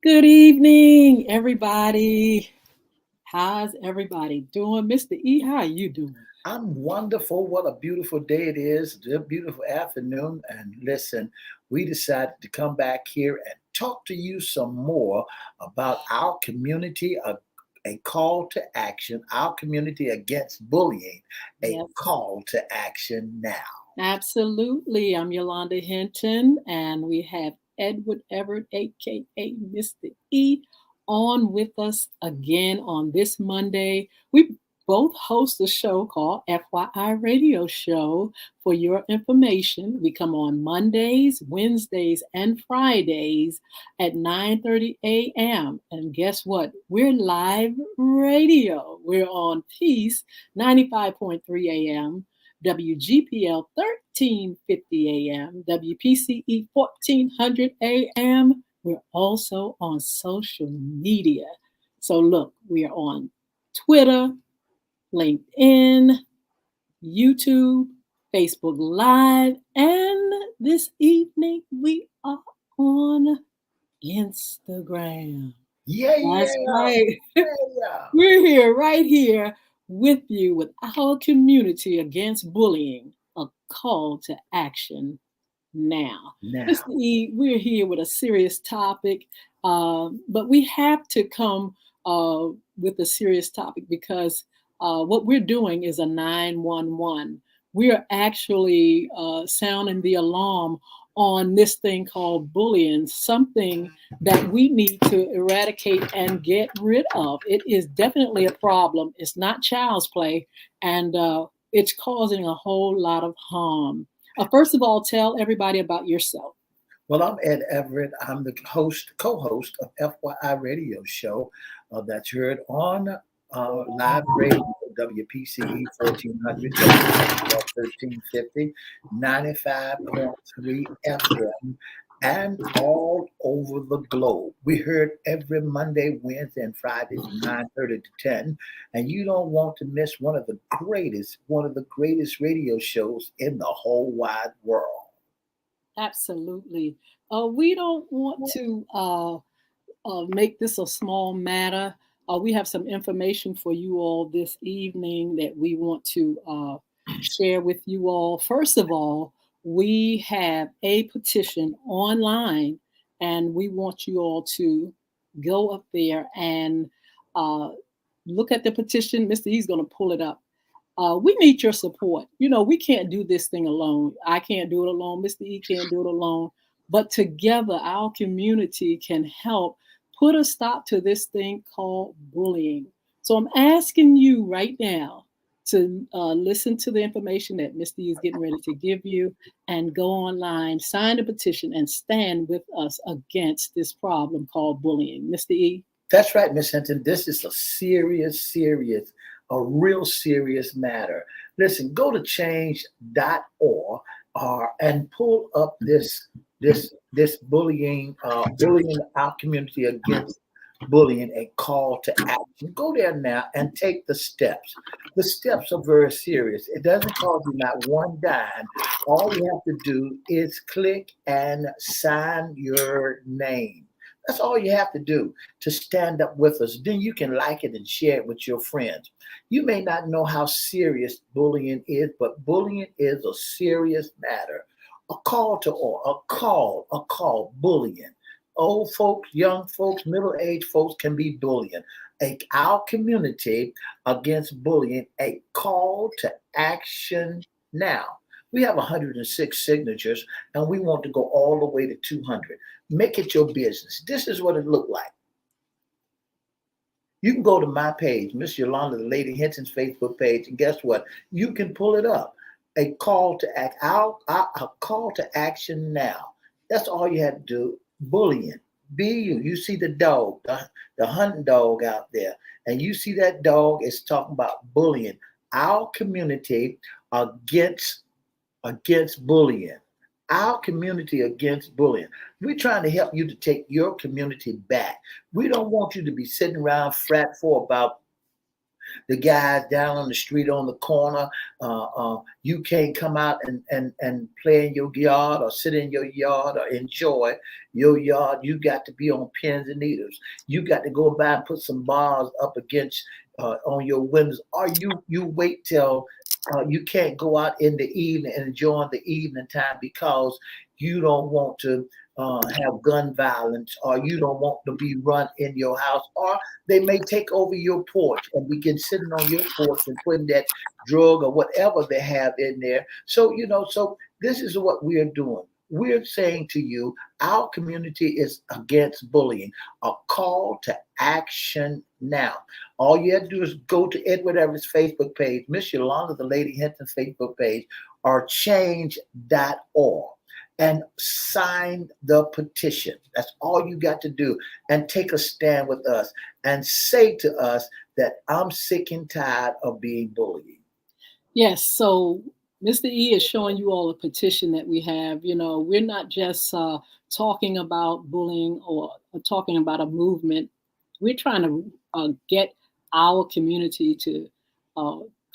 Good evening, everybody. How's everybody doing? Mr. E, how are you doing? I'm wonderful. What a beautiful day it is. A beautiful afternoon. And listen, we decided to come back here and talk to you some more about our community, a call to action, our community against bullying, a Yes, call to action now. absolutely. I'm Yolanda Hinton, and we have Edward Everett, aka Mr. E, on with us again on this Monday. We both host a show called FYI Radio Show. For your information, we come on Mondays, Wednesdays, and Fridays at 9:30 a.m. And guess what? We're live radio. We're on Peace 95.3 a.m. WGPL 1350 AM, WPCE 1400 AM. We're also on social media. So look, we are on Twitter, LinkedIn, YouTube, Facebook Live, and this evening we are on Instagram. Yeah, That's yeah, right. yeah. We're here, right here with you, with our community against bullying, a call to action now. Now, Mr. E, we're here with a serious topic, but we have to come with a serious topic because what we're doing is a 911. We are actually sounding the alarm on this thing called bullying, something that we need to eradicate and get rid of. It is definitely a problem. It's not child's play, and it's causing a whole lot of harm. First of all, tell everybody about yourself. well, I'm Ed Everett. I'm the co-host of FYI Radio Show that's heard on live radio, WPCE 1400, WPCL 1350, 95.3 FM, and all over the globe. We heard every Monday, Wednesday, and Friday from 9:30 to 10. And you don't want to miss one of the greatest radio shows in the whole wide world. Absolutely. We don't want to make this a small matter. We have some information for you all this evening that we want to share with you all. First of all, we have a petition online, and we want you all to go up there and uh, look at the petition. Mr. E's going to pull it up. We need your support. You know, we can't do this thing alone. I can't do it alone. Mr. E can't do it alone. But together, our community can help put a stop to this thing called bullying. So I'm asking you right now to listen to the information that Mr. E is getting ready to give you and go online, sign the petition, and stand with us against this problem called bullying. Mr. E? That's right, Miss Hinton. This is a a real serious matter. Listen, go to change.org and pull up this bullying our community against bullying, a call to action. Go there now and take the steps. The steps are very serious. It doesn't cost you not one dime. All you have to do is click and sign your name. That's all you have to do to stand up with us. Then you can like it and share it with your friends. You may not know how serious bullying is, but bullying is a serious matter. A call to all, bullying. Old folks, young folks, middle-aged folks can be bullying. Our community against bullying, a call to action now. We have 106 signatures, and we want to go all the way to 200. Make it your business. This is what it looked like. You can go to my page, Miss Yolanda, the Lady Hinton's Facebook page, and guess what? You can pull it up. A call to act. A call to action now. That's all you have to do. Bullying. Be you. You see the dog, the hunting dog out there, and you see that dog is talking about bullying. Our community against bullying. Our community against bullying. We're trying to help you to take your community back. We don't want you to be sitting around fretful about the guys down on the street on the corner. You can't come out and play in your yard or sit in your yard or enjoy your yard. You got to be on pins and needles. You got to go by and put some bars up against on your windows, or you wait till you can't go out in the evening and enjoy the evening time because you don't want to have gun violence, or you don't want to be run in your house, or they may take over your porch and begin sitting on your porch and putting that drug or whatever they have in there. So, so this is what we're doing. We're saying to you, our community is against bullying. A call to action now. All you have to do is go to Edward Everett's Facebook page, Miss Yolanda, the Lady Hinton's Facebook page, or change.org and sign the petition. That's all you got to do. And take a stand with us and say to us that I'm sick and tired of being bullied. Yes. So Mr. E is showing you all a petition that we have. We're not just talking about bullying or talking about a movement. We're trying to get our community to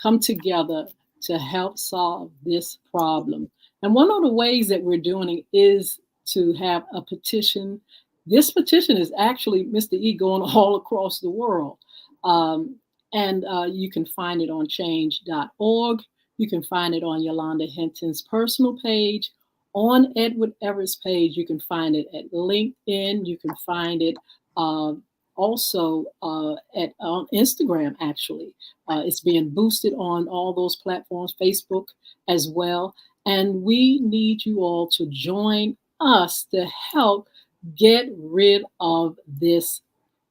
come together to help solve this problem. And one of the ways that we're doing it is to have a petition. This petition is actually, Mr. E, going all across the world. And you can find it on change.org. You can find it on Yolanda Hinton's personal page, on Edward Everett's page. You can find it at LinkedIn. You can find it also on Instagram, actually. It's being boosted on all those platforms, Facebook as well. And we need you all to join us to help get rid of this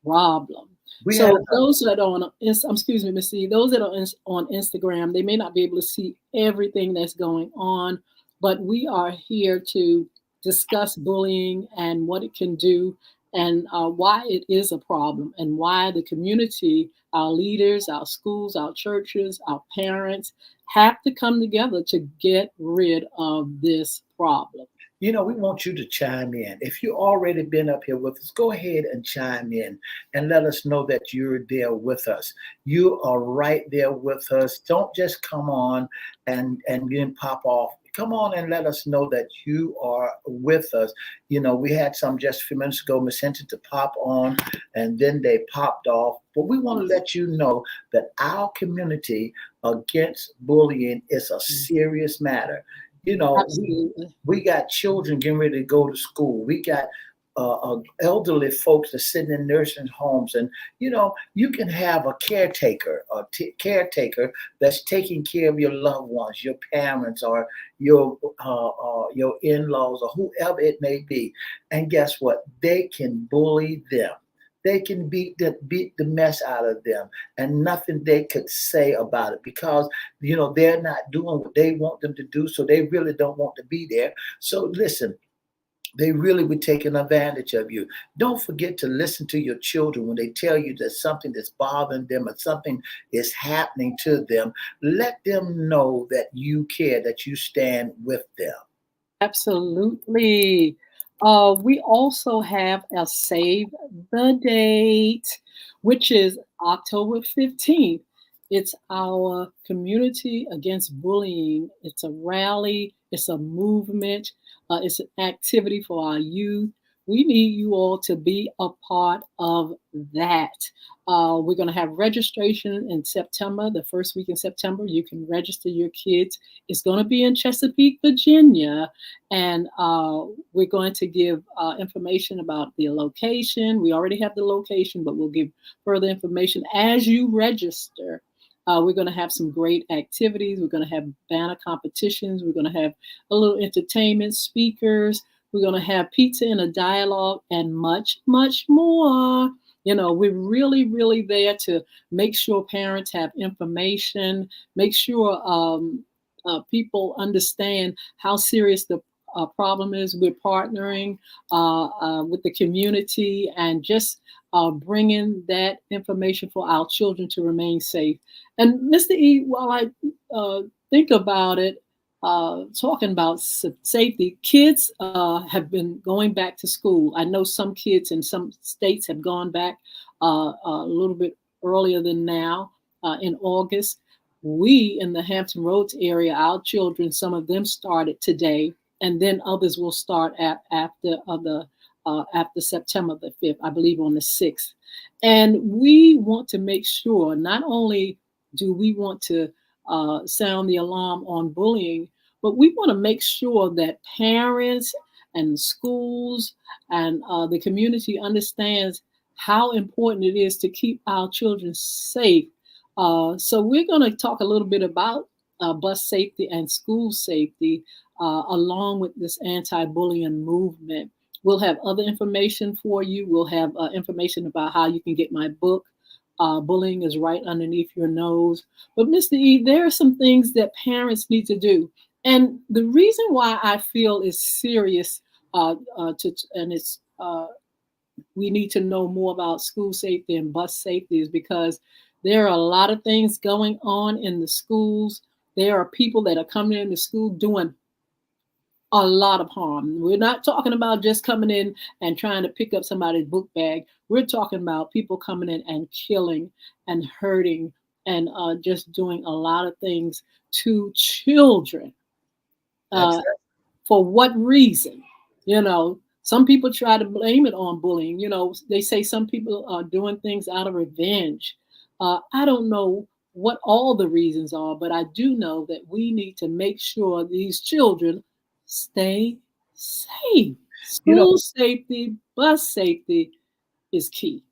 problem. Those that are on, excuse me, Ms. C, those that are on Instagram, they may not be able to see everything that's going on, but we are here to discuss bullying and what it can do, and why it is a problem, and why the community, our leaders, our schools, our churches, our parents have to come together to get rid of this problem. We want you to chime in. If you've already been up here with us, go ahead and chime in and let us know that you're there with us. You are right there with us. Don't just come on and then pop off. Come on and let us know that you are with us. We had some just a few minutes ago, Miss Hinton, to pop on, and then they popped off. But we want to let you know that our community against bullying is a serious matter. We got children getting ready to go to school. We got elderly folks that are sitting in nursing homes, and you can have a caretaker, that's taking care of your loved ones, your parents, or your in-laws, or whoever it may be. And guess what? They can bully them. They can beat the mess out of them, and nothing they could say about it, because they're not doing what they want them to do, so they really don't want to be there. So listen, they really be taking advantage of you. Don't forget to listen to your children when they tell you that something is bothering them or something is happening to them. Let them know that you care, that you stand with them. Absolutely. We also have a save the date, which is October 15th. It's our community against bullying. It's a rally. It's a movement. It's an activity for our youth. We need you all to be a part of that. We're going to have registration in September, the first week in September. You can register your kids. It's going to be in Chesapeake, Virginia. And we're going to give information about the location. We already have the location, but we'll give further information as you register. We're going to have some great activities. We're going to have banner competitions. We're going to have a little entertainment, speakers. We're going to have pizza and a dialogue, and much, much more. We're really, really there to make sure parents have information, make sure people understand how serious the problem is. We're partnering with the community and just bringing that information for our children to remain safe. And Mr. E, while I think about it, talking about safety, kids have been going back to school. I know some kids in some states have gone back a little bit earlier than now. in August. We in the Hampton Roads area, our children, some of them started today, and then others will start after September the 5th, I believe on the 6th. And we want to make sure not only do we want to sound the alarm on bullying, but we want to make sure that parents and schools and the community understands how important it is to keep our children safe. So we're going to talk a little bit about bus safety and school safety along with this anti-bullying movement. We'll have other information for you. We'll have information about how you can get my book. Bullying is right underneath your nose. But Mr. E, there are some things that parents need to do. And the reason why I feel is serious we need to know more about school safety and bus safety is because there are a lot of things going on in the schools. There are people that are coming into school doing a lot of harm. We're not talking about just coming in and trying to pick up somebody's book bag. We're talking about people coming in and killing and hurting and just doing a lot of things to children. For what reason? Some people try to blame it on bullying. They say some people are doing things out of revenge. I don't know what all the reasons are, but I do know that we need to make sure these children stay safe. School safety, bus safety is key.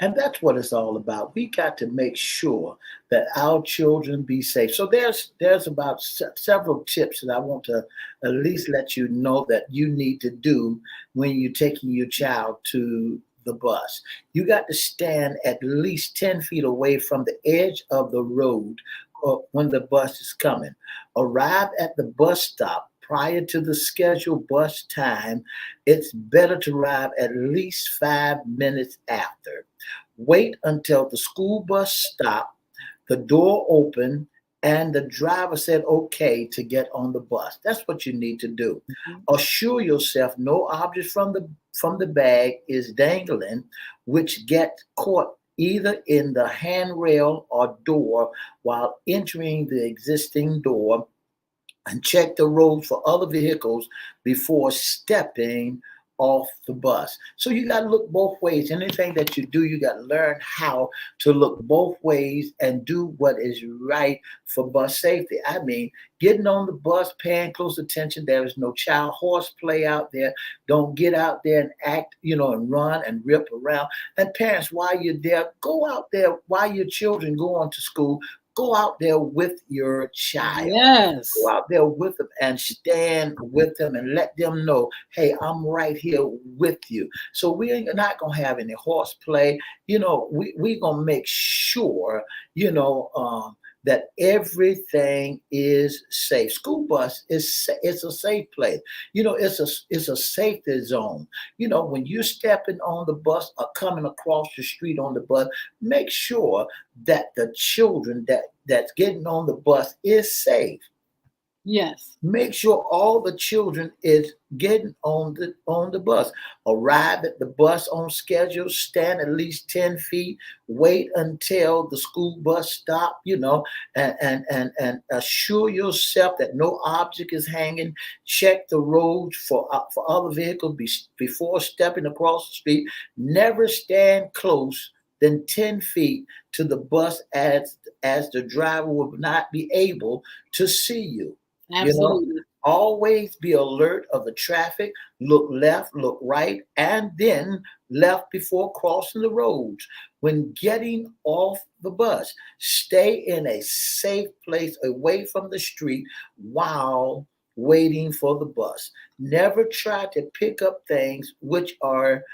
And that's what it's all about. We got to make sure that our children be safe. So there's about several tips that I want to at least let you know that you need to do when you're taking your child to the bus. You got to stand at least 10 feet away from the edge of the road when the bus is coming. Arrive at the bus stop prior to the scheduled bus time. It's better to arrive at least 5 minutes after. Wait until the school bus stopped, the door opened, and the driver said okay to get on the bus. That's what you need to do. Mm-hmm. Assure yourself no object from the bag is dangling, which get caught either in the handrail or door while entering the existing door, and check the road for other vehicles before stepping off the bus. So you got to look both ways. Anything that you do, you got to learn how to look both ways and do what is right for bus safety. I mean, getting on the bus, paying close attention. There is no child horseplay out there. Don't get out there and act, and run and rip around. And parents, while you're there, go out there while your children go on to school. Go out there with your child. Yes. Go out there with them and stand with them and let them know, hey, I'm right here with you. So we're not going to have any horseplay. We're going to make sure, that everything is safe. School bus it's a safe place. It's a safety zone. When you're stepping on the bus or coming across the street on the bus, make sure that the children that's getting on the bus is safe. Yes. Make sure all the children is getting on the bus. Arrive at the bus on schedule. Stand at least 10 feet. Wait until the school bus stop. And assure yourself that no object is hanging. Check the roads for other vehicles before stepping across the street. Never stand close than 10 feet to the bus as the driver will not be able to see you. Absolutely. Always be alert of the traffic. Look left, look right, and then left before crossing the roads. When getting off the bus, stay in a safe place away from the street while waiting for the bus. Never try to pick up things which are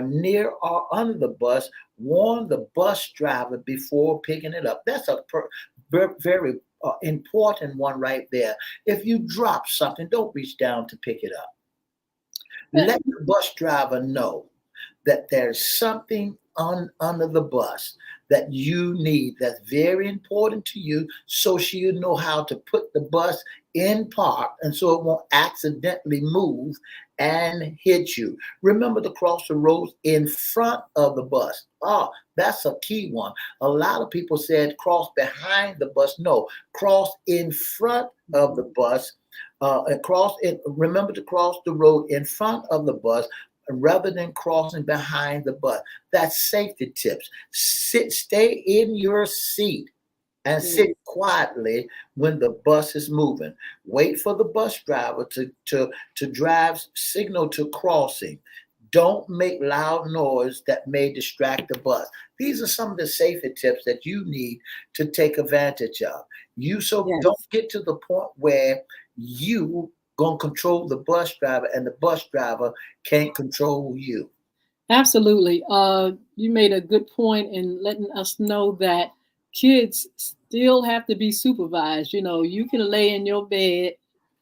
near or under the bus. Warn the bus driver before picking it up. That's a very important one right there. If you drop something, don't reach down to pick it up. Let the bus driver know that there's something under the bus that you need, that's very important to you, so she'll know how to put the bus in park and so it won't accidentally move and hit you. Remember to cross the roads in front of the bus. Oh, that's a key one. A lot of people said cross behind the bus. No, cross in front of the bus. And cross it. Remember to cross the road in front of the bus rather than crossing behind the bus. That's safety tips. Stay in your seat and sit quietly when the bus is moving. Wait for the bus driver to drive signal to crossing. Don't make loud noise that may distract the bus. These are some of the safety tips that you need to take advantage of. Don't get to the point where you gonna control the bus driver and the bus driver can't control you. Absolutely. You made a good point in letting us know that kids still have to be supervised. You know, you can lay in your bed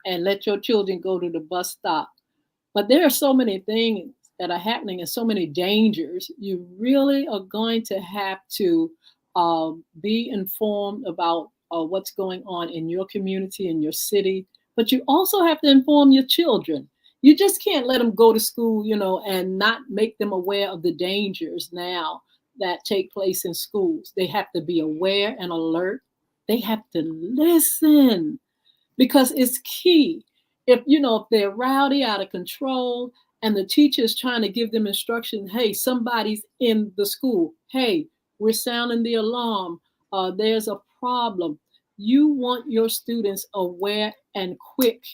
and let your children go to the bus stop. But there are so many things that are happening and so many dangers. You really are going to have to be informed about what's going on in your community, in your city. But you also have to inform your children. You just can't let them go to school, you know, and not make them aware of the dangers now that take place in schools. They have to be aware and alert. They have to listen because it's key. If they're rowdy, out of control, and the teacher is trying to give them instruction, hey, somebody's in the school. Hey, we're sounding the alarm. There's a problem. You want your students aware and quick.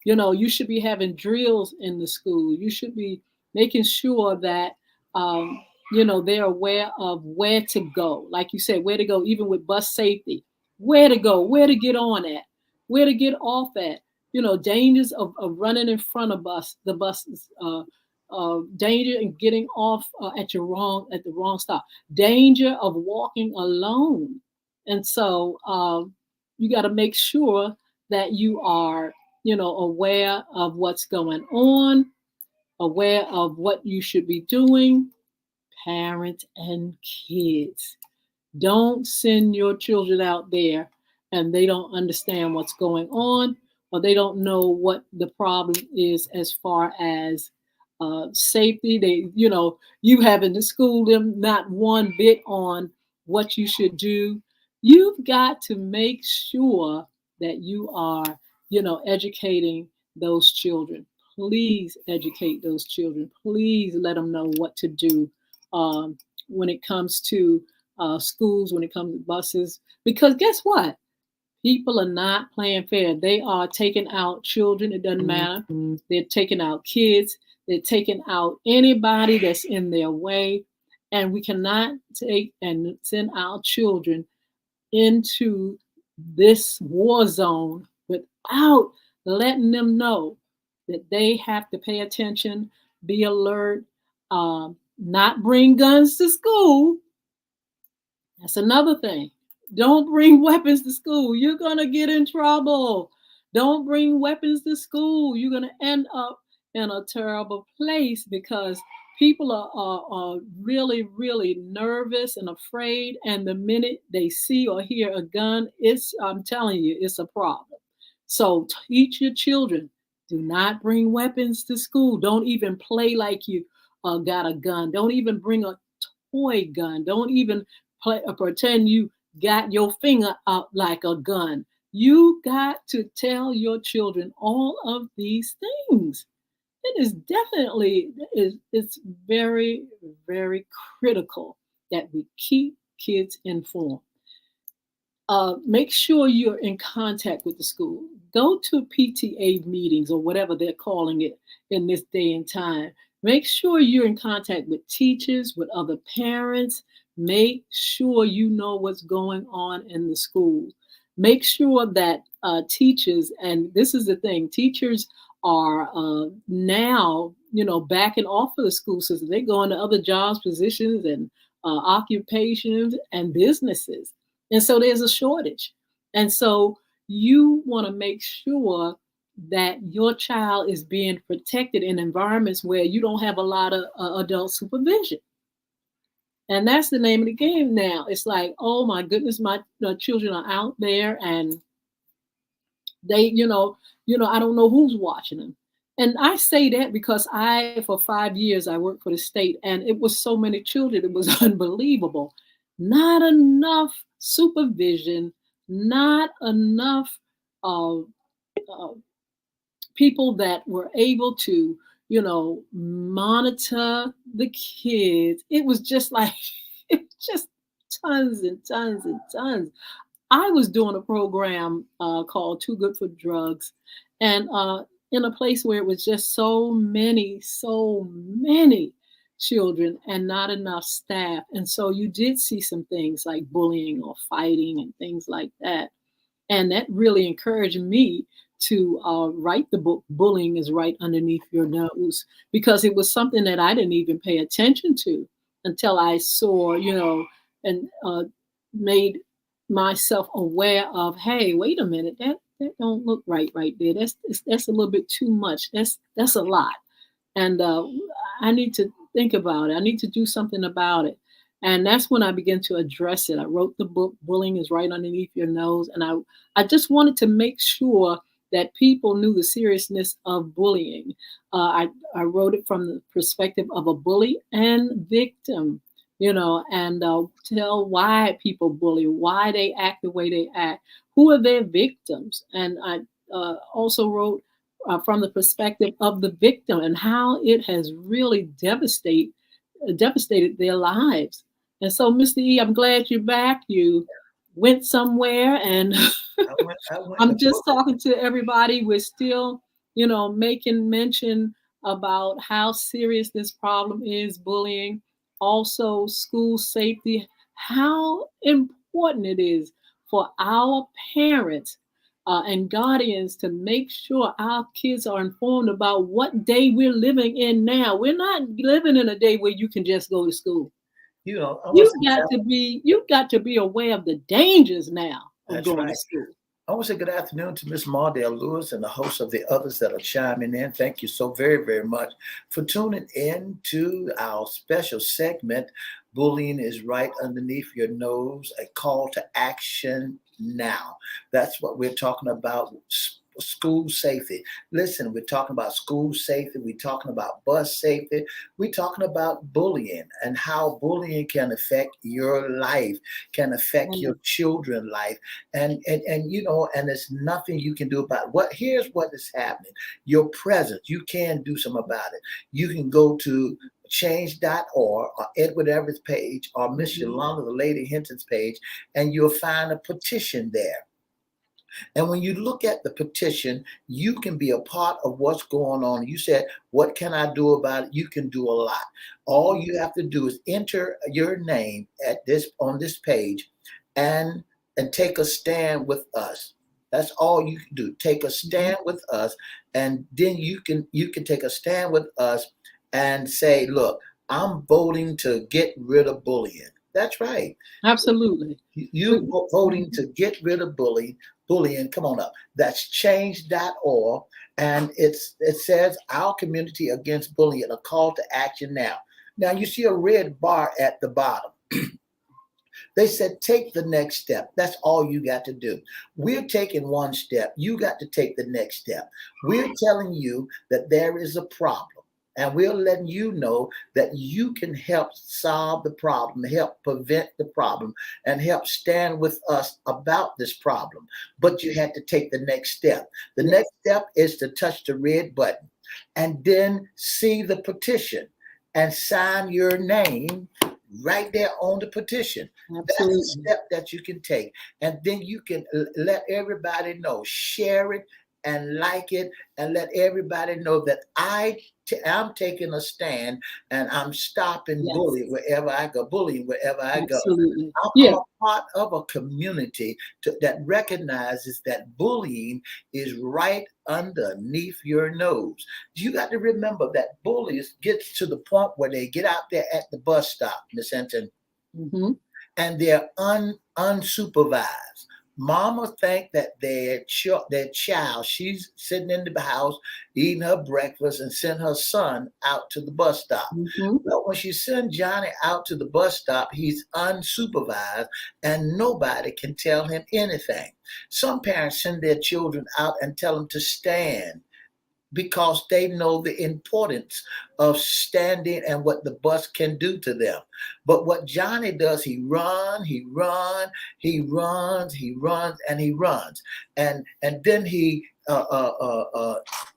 You should be having drills in the school. You should be making sure that they're aware of where to go. Like you said, where to go, even with bus safety, where to go, where to get on at, where to get off at. Dangers of running in front of the buses, danger in getting off at the wrong stop, danger of walking alone. And so you got to make sure that you are, aware of what's going on, aware of what you should be doing. Parents and kids, don't send your children out there and they don't understand what's going on, or they don't know what the problem is as far as safety. You having to school them not one bit on what you should do. You've got to make sure that you are, educating those children. Please educate those children. Please let them know what to do when it comes to schools, when it comes to buses, because guess what? People are not playing fair. They are taking out children. It doesn't matter. They're taking out kids. They're taking out anybody that's in their way. And we cannot take and send our children into this war zone without letting them know that they have to pay attention, be alert, not bring guns to school. That's another thing. Don't bring weapons to school. You're going to get in trouble. Don't bring weapons to school. You're going to end up in a terrible place because people are really, really nervous and afraid. And the minute they see or hear a gun, I'm telling you, it's a problem. So teach your children, do not bring weapons to school. Don't even play like you got a gun. Don't even bring a toy gun. Don't even pretend you got your finger out like a gun. You got to tell your children all of these things. It is definitely, it's very, very critical that we keep kids informed. Make sure you're in contact with the school. Go to PTA meetings or whatever they're calling it in this day and time. Make sure you're in contact with teachers, with other parents. Make sure you know what's going on in the school. Make sure that teachers, and this is the thing, teachers are now, backing off of the school system. They go into other jobs, positions, and occupations and businesses. And so there's a shortage. And so you want to make sure that your child is being protected in environments where you don't have a lot of adult supervision. And that's the name of the game now. It's like, oh my goodness, my children are out there, and they, I don't know who's watching them. And I say that because for 5 years, I worked for the state, and it was so many children. It was unbelievable. Not enough supervision, not enough uh, uh, people that were able to, monitor the kids. It was just like, it was just tons and tons and tons. I was doing a program called Too Good for Drugs, and in a place where it was just so many children and not enough staff. And so you did see some things like bullying or fighting and things like that. And that really encouraged me to write the book, Bullying is Right Underneath Your Nose, because it was something that I didn't even pay attention to until I saw, and made myself aware of, hey, wait a minute, that don't look right there. That's a little bit too much. That's a lot. And I need to think about it. I need to do something about it. And that's when I began to address it. I wrote the book, Bullying is Right Underneath Your Nose. And I just wanted to make sure that people knew the seriousness of bullying. I wrote it from the perspective of a bully and victim, and tell why people bully, why they act the way they act, who are their victims. And I also wrote from the perspective of the victim and how it has really devastated their lives. And so, Mr. E, I'm glad you're back. You went somewhere, and I went I'm to just book. talking to everybody. We're still, making mention about how serious this problem is, bullying, also school safety, how important it is for our parents and guardians to make sure our kids are informed about what day we're living in now. We're not living in a day where you can just go to school. I want to say You've got to be aware of the dangers now of that's going to right. school. I want to say good afternoon to Miss Mardell Lewis and the hosts of the others that are chiming in. Thank you so very, very much for tuning in to our special segment, Bullying is Right Underneath Your Nose, a call to action now. That's what we're talking about. School safety. Listen, we're talking about school safety. We're talking about bus safety. We're talking about bullying and how bullying can affect your life, can affect your children's life, and there's nothing you can do about it. Here's what is happening. Your presence, you can do something about it. You can go to change.org or Edward Everett's page or Miss Yolanda, the Lady Hinton's page, and you'll find a petition there. And when you look at the petition, you can be a part of what's going on. You said, what can I do about it? You can do a lot. All you have to do is enter your name on this page and take a stand with us. That's all you can do. Take a stand with us, and then you can take a stand with us and say, look, I'm voting to get rid of bullying. That's right. Absolutely. You voting to get rid of bullying. Come on up. That's change.org. And it says our community against bullying, a call to action now. Now you see a red bar at the bottom. They said, take the next step. That's all you got to do. We're taking one step. You got to take the next step. We're telling you that there is a problem. And we're letting you know that you can help solve the problem, help prevent the problem, and help stand with us about this problem. But you had to take the next step. The next step is to touch the red button and then see the petition and sign your name right there on the petition. Absolutely. That's the step that you can take. And then you can let everybody know, share it and like it, and let everybody know that I'm taking a stand and I'm stopping bullying wherever I go. Absolutely. I'm a part of a community that recognizes that bullying is right underneath your nose. You got to remember that bullies get to the point where they get out there at the bus stop, Miss Hinton, and they're unsupervised. Mama think that their child, she's sitting in the house eating her breakfast and send her son out to the bus stop. Mm-hmm. Well, when she sent Johnny out to the bus stop, he's unsupervised and nobody can tell him anything. Some parents send their children out and tell them to stand because they know the importance of standing and what the bus can do to them. But what Johnny does, he runs, and he runs, and then he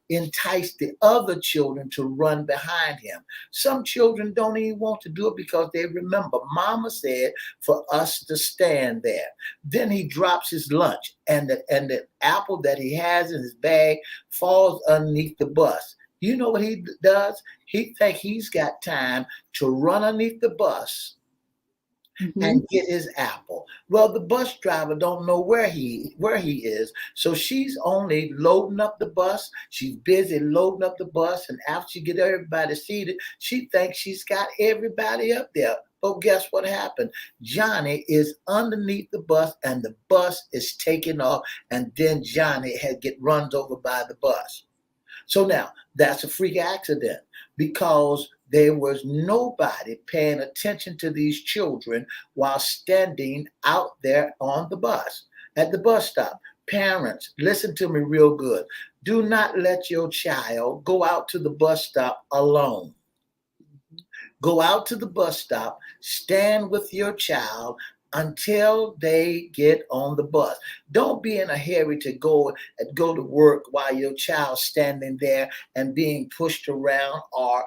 entice the other children to run behind him. Some children don't even want to do it because they remember Mama said for us to stand there. Then he drops his lunch, and the apple that he has in his bag falls underneath the bus. You know what he does? He think he's got time to run underneath the bus Mm-hmm. and get his apple. Well, the bus driver don't know where he is, so she's only loading up the bus. She's busy loading up the bus, and after she get everybody seated, she thinks she's got everybody up there. But guess what happened? Johnny is underneath the bus, and the bus is taking off, and then Johnny get runs over by the bus. So now that's a freak accident because there was nobody paying attention to these children while standing out there on the bus, at the bus stop. Parents, listen to me real good. Do not let your child go out to the bus stop alone. Go out to the bus stop, stand with your child until they get on the bus. Don't be in a hurry to go to work while your child's standing there and being pushed around, or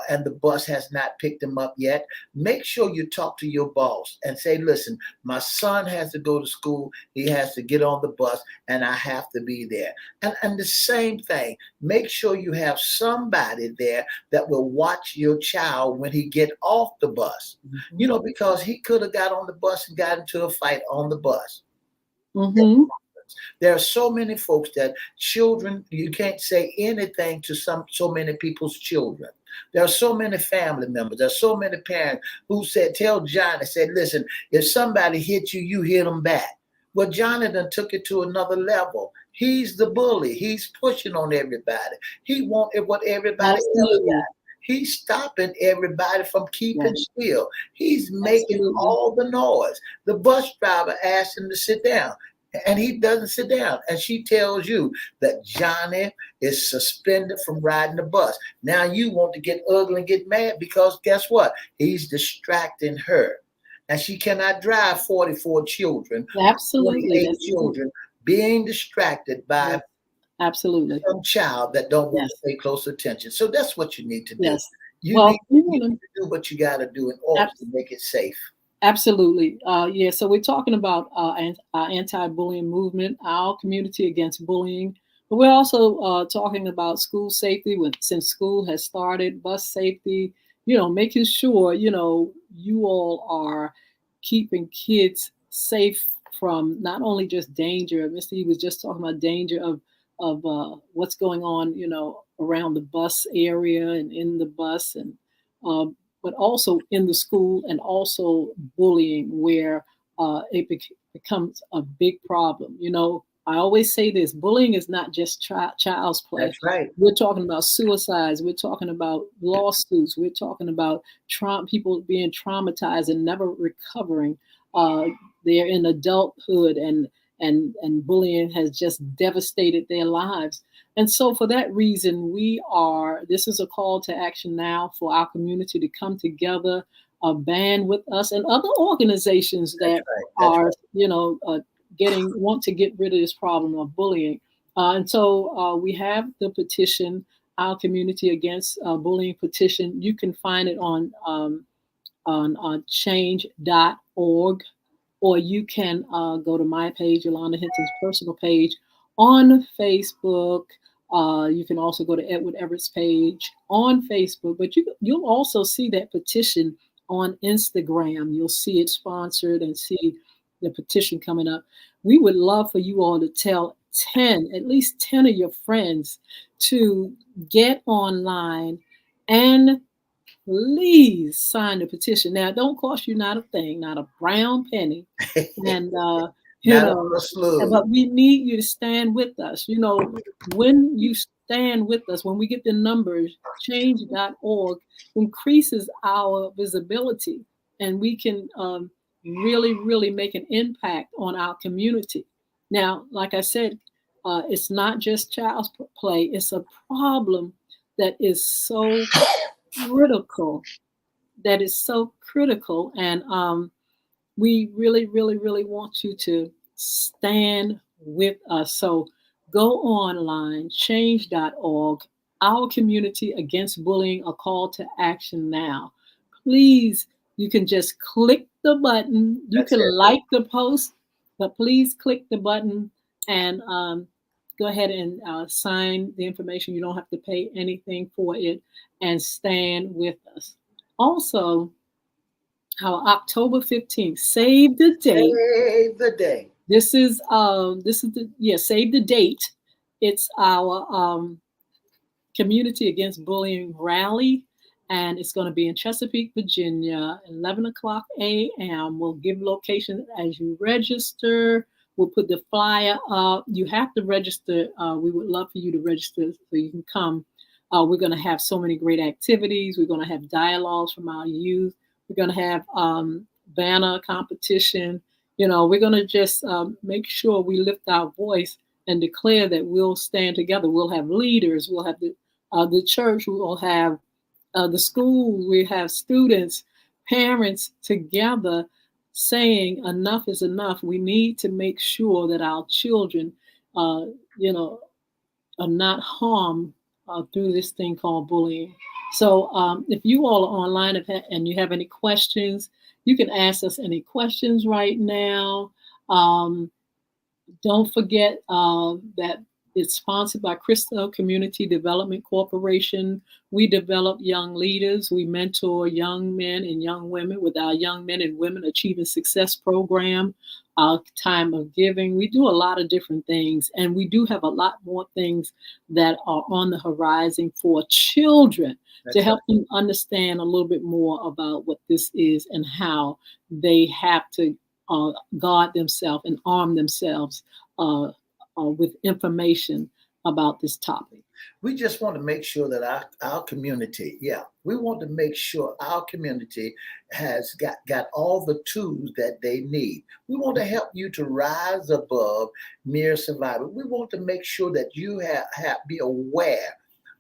and the bus has not picked them up yet. Make sure you talk to your boss and say, listen, my son has to go to school. He has to get on the bus and I have to be there. And the same thing, make sure you have somebody there that will watch your child when he get off the bus. Mm-hmm. You know, because he could have got on the bus and got into a fight on the bus. Mm-hmm. There are so many folks that children, you can't say anything to so many people's children. There are so many family members. There are so many parents who tell Johnny, said, listen, if somebody hit you, you hit them back. Well, Johnny done took it to another level. He's the bully. He's pushing on everybody. He wanted what everybody else got. He's stopping everybody from keeping still. He's making all the noise. The bus driver asked him to sit down, and he doesn't sit down. And she tells you that Johnny is suspended from riding the bus. Now you want to get ugly and get mad because guess what? He's distracting her. And she cannot drive 44 children, Absolutely. 48 children being distracted by absolutely some child that don't want to pay close attention. So that's what you need to do. Yes. You need to do what you got to do in order to make it safe. Absolutely. Yeah. So we're talking about our anti-bullying movement, our community against bullying. But we're also talking about school safety since school has started, bus safety, making sure, you all are keeping kids safe from not only just danger. Mr. E was just talking about danger of what's going on, around the bus area and in the bus, and but also in the school, and also bullying, where it becomes a big problem. I always say this: bullying is not just child's play. That's right. We're talking about suicides. We're talking about lawsuits. We're talking about people being traumatized and never recovering. They're in adulthood, and bullying has just devastated their lives. And so for that reason, this is a call to action now for our community to come together, band with us and other organizations that are, want to get rid of this problem of bullying. And so we have the petition, Our Community Against Bullying petition. You can find it on change.org. Or you can go to my page, Yolanda Hinton's personal page, on Facebook. You can also go to Edward Everett's page on Facebook. But you'll also see that petition on Instagram. You'll see it sponsored and see the petition coming up. We would love for you all to tell at least 10 of your friends to get online and please sign the petition. Now, it don't cost you not a thing, not a brown penny. And you Not on know. the slew. But we need you to stand with us. You know, when you stand with us, when we get the numbers, change.org increases our visibility, and we can really, really make an impact on our community. Now, like I said, it's not just child's play, it's a problem that is so critical, and we really, really, really want you to stand with us. So go online, change.org, our community against bullying, a call to action now. Please, you can just click the button. You That's can it. like the post, but please click the button and go ahead and sign the information. You don't have to pay anything for it, and stand with us. Also, our October 15th, save the date. Save the day. Save the date. It's our Community Against Bullying rally, and it's going to be in Chesapeake, Virginia, 11 o'clock a.m. We'll give locations as you register. We'll put the flyer up. You have to register. We would love for you to register so you can come. We're going to have so many great activities. We're going to have dialogues from our youth. We're going to have banner competition. You know, we're going to just make sure we lift our voice and declare that we'll stand together. We'll have leaders. We'll have the church. We will have the school. We have students, parents together saying enough is enough. We need to make sure that our children, you know, are not harmed through this thing called bullying. So if you all are online and you have any questions, you can ask us any questions right now. Don't forget that it's sponsored by Crystal Community Development Corporation. We develop young leaders. We mentor young men and young women with our Young Men and Women Achieving Success program, our Time of Giving. We do a lot of different things, and we do have a lot more things that are on the horizon for children. That's to help them understand a little bit more about what this is and how they have to guard themselves and arm themselves with information about this topic. We just want to make sure that our community, we want to make sure our community has got all the tools that they need. We want to help you to rise above mere survival. We want to make sure that you be aware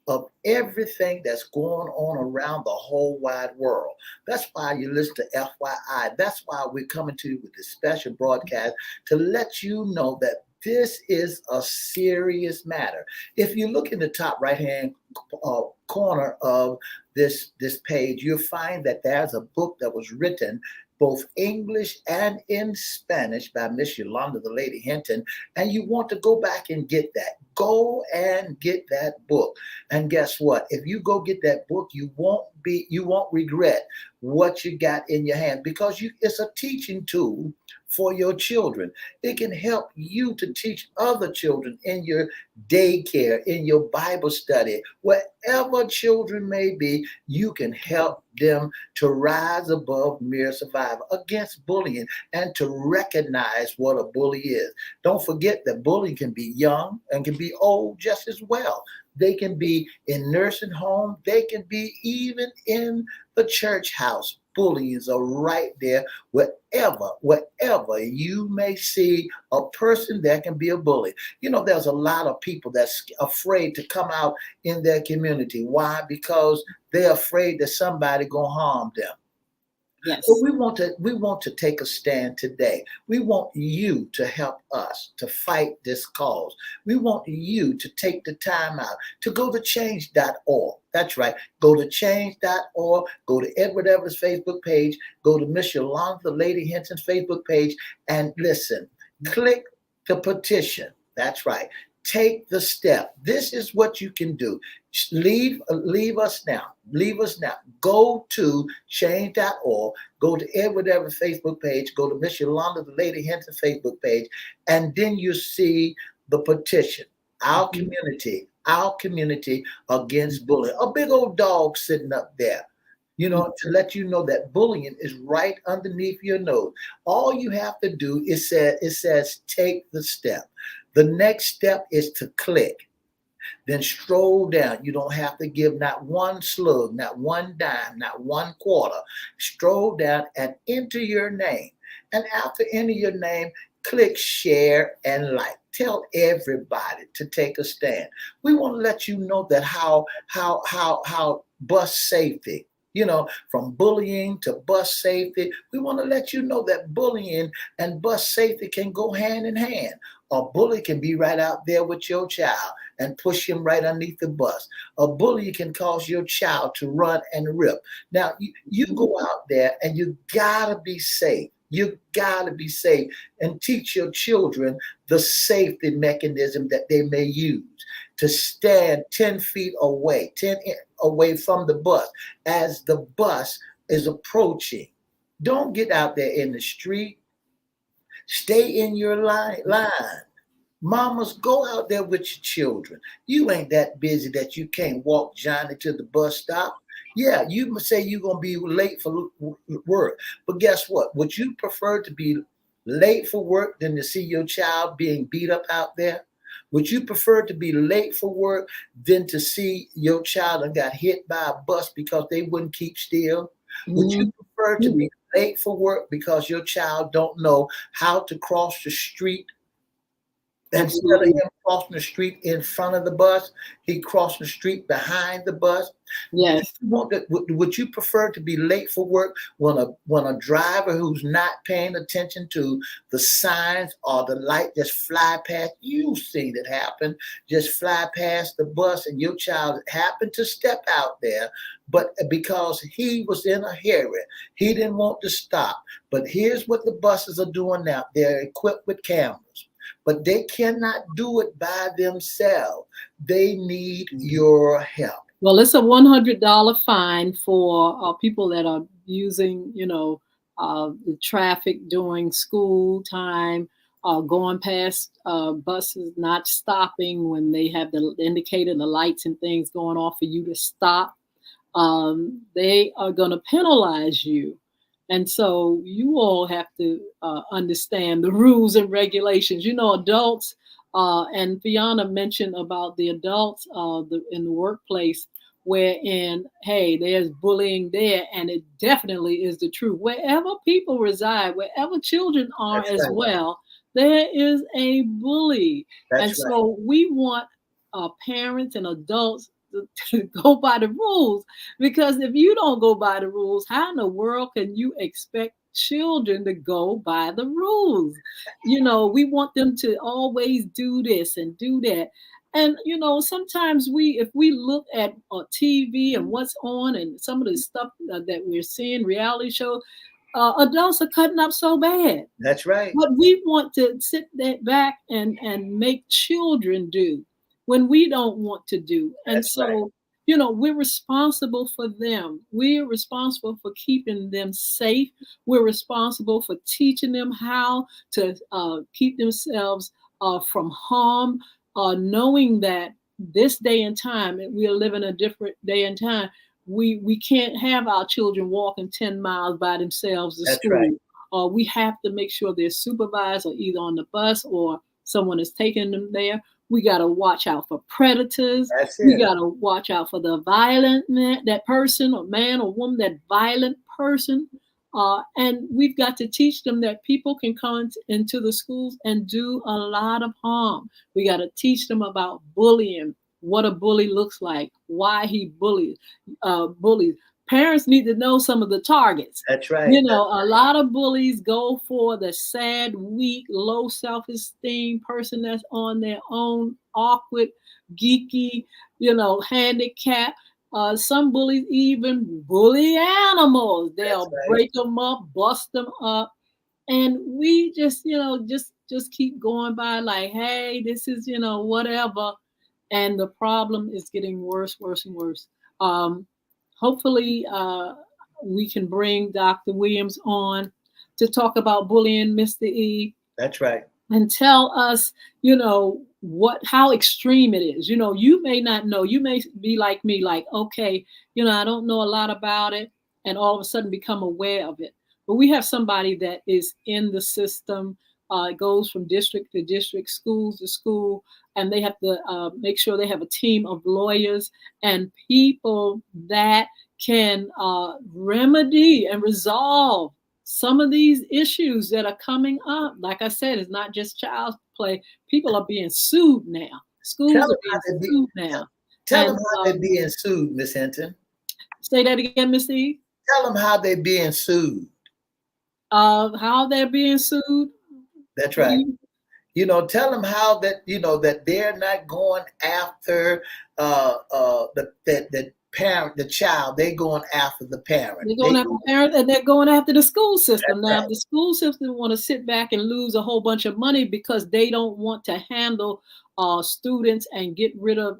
of everything that's going on around the whole wide world. That's why you listen to FYI. That's why we're coming to you with this special broadcast to let you know that this is a serious matter. If you look in the top right-hand corner of this page, you'll find that there's a book that was written both English and in Spanish by Miss Yolanda, the Lady Hinton, and you want to go back and get that. Go and get that book. And guess what? If you go get that book, you won't regret what you got in your hand, because it's a teaching tool for your children. It can help you to teach other children in your daycare, in your Bible study, wherever children may be. You can help them to rise above mere survival against bullying and to recognize what a bully is. Don't forget that bullying can be young and can be old just as well. They can be in nursing home. They can be even in the church house. Bullies are right there wherever you may see a person that can be a bully. You know, there's a lot of people that's afraid to come out in their community. Why? Because they're afraid that somebody gonna harm them. Yes. So we want to take a stand today. We want you to help us to fight this cause. We want you to take the time out to go to change.org. That's right. Go to change.org. Go to Edward Everett's Facebook page. Go to Miss Yolanda, the Lady Hinton's Facebook page. And listen, click the petition. That's right. Take the step. This is what you can do. Leave us now. Leave us now. Go to change.org. Go to Edward Everett's Facebook page. Go to Miss Yolanda, the Lady Hinton Facebook page. And then you see the petition. Our community against bullying. A big old dog sitting up there. to let you know that bullying is right underneath your nose. All you have to do is it says take the step. The next step is to click. Then stroll down. You don't have to give not one slug, not one dime, not one quarter. Stroll down and enter your name. And after enter your name, click share and like. Tell everybody to take a stand. We want to let you know that how bus safety, from bullying to bus safety, we want to let you know that bullying and bus safety can go hand in hand. A bully can be right out there with your child and push him right underneath the bus. A bully can cause your child to run and rip. Now, you go out there and you gotta be safe. You gotta be safe and teach your children the safety mechanism that they may use to stand 10 feet away, away from the bus as the bus is approaching. Don't get out there in the street. Stay in your line. Mamas, go out there with your children. You ain't that busy that you can't walk Johnny to the bus stop. Yeah, you must say you're going to be late for work. But guess what? Would you prefer to be late for work than to see your child being beat up out there? Would you prefer to be late for work than to see your child and got hit by a bus because they wouldn't keep still? Would you prefer to be late for work because your child don't know how to cross the street? Instead of him crossing the street in front of the bus, he crossed the street behind the bus. Yes. Would you prefer to be late for work when a driver who's not paying attention to the signs or the light just fly past? You've seen it happen. Just fly past the bus and your child happened to step out there, but because he was in a hurry, he didn't want to stop. But here's what the buses are doing now. They're equipped with cameras. But they cannot do it by themselves. They need your help. Well, it's a $100 fine for people that are using, the traffic during school time, going past buses, not stopping when they have the indicator, the lights and things going off for you to stop. They are going to penalize you. And so you all have to understand the rules and regulations. Adults, and Fiona mentioned about the adults in the workplace, wherein, hey, there's bullying there, and it definitely is the truth. Wherever people reside, wherever children are well, there is a bully. So we want parents and adults to go by the rules, because if you don't go by the rules, how in the world can you expect children to go by the rules? We want them to always do this and do that. And sometimes if we look at TV and what's on and some of the stuff that we're seeing, reality shows, adults are cutting up so bad. That's right. But we want to sit back and make children do when we don't want to do. And so, we're responsible for them. We're responsible for keeping them safe. We're responsible for teaching them how to keep themselves from harm, knowing that this day and time, we are living a different day and time. We can't have our children walking 10 miles by themselves to school. Right. We have to make sure they're supervised or either on the bus or someone is taking them there. We got to watch out for predators. We got to watch out for the violent man, that person or man or woman, that violent person. And we've got to teach them that people can come into the schools and do a lot of harm. We got to teach them about bullying, what a bully looks like, why he bullies. Parents need to know some of the targets. That's right. A lot of bullies go for the sad, weak, low self-esteem person that's on their own, awkward, geeky, handicap. Some bullies even bully animals. They'll break them up, bust them up. And we just keep going by like, hey, this is, whatever. And the problem is getting worse and worse. Hopefully, we can bring Dr. Williams on to talk about bullying, Mr. E. That's right. And tell us, how extreme it is. You may not know. You may be like me, like, okay, I don't know a lot about it. and all of a sudden become aware of it. But we have somebody that is in the system, goes from district to district, school to school, and they have to make sure they have a team of lawyers and people that can remedy and resolve some of these issues that are coming up. Like I said, it's not just child play. People are being sued now. Tell Schools them are how being they be. sued now. Tell them And how they're being sued, Miss Hinton. say that again, Miss Eve. Tell them how they're being sued. How they're being sued. That's What do right. you? Tell them how that that they're not going after the parent, the child. They're going after the parent. They're going after parents, and they're going after the school system. That's Now, if the school system want to sit back and lose a whole bunch of money because they don't want to handle students and get rid of,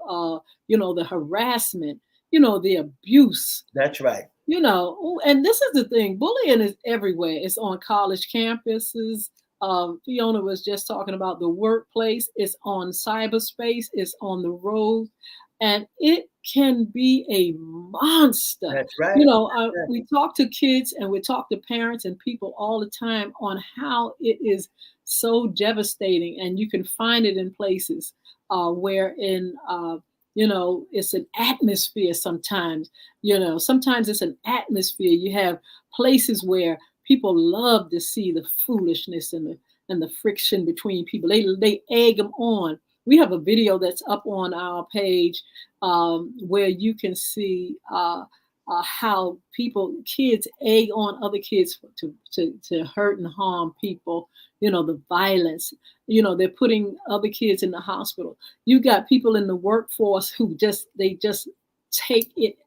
the harassment, the abuse. That's right. And this is the thing: bullying is everywhere. It's on college campuses. Fiona was just talking about the workplace. It's on cyberspace. It's on the road, and it can be a monster. That's right. We talk to kids and we talk to parents and people all the time on how it is so devastating, and you can find it in places wherein it's an atmosphere sometimes. Sometimes it's an atmosphere. You have places where people love to see the foolishness and the friction between people. They egg them on. We have a video that's up on our page where you can see how kids egg on other kids to hurt and harm people. The violence. They're putting other kids in the hospital. You got people in the workforce who just take it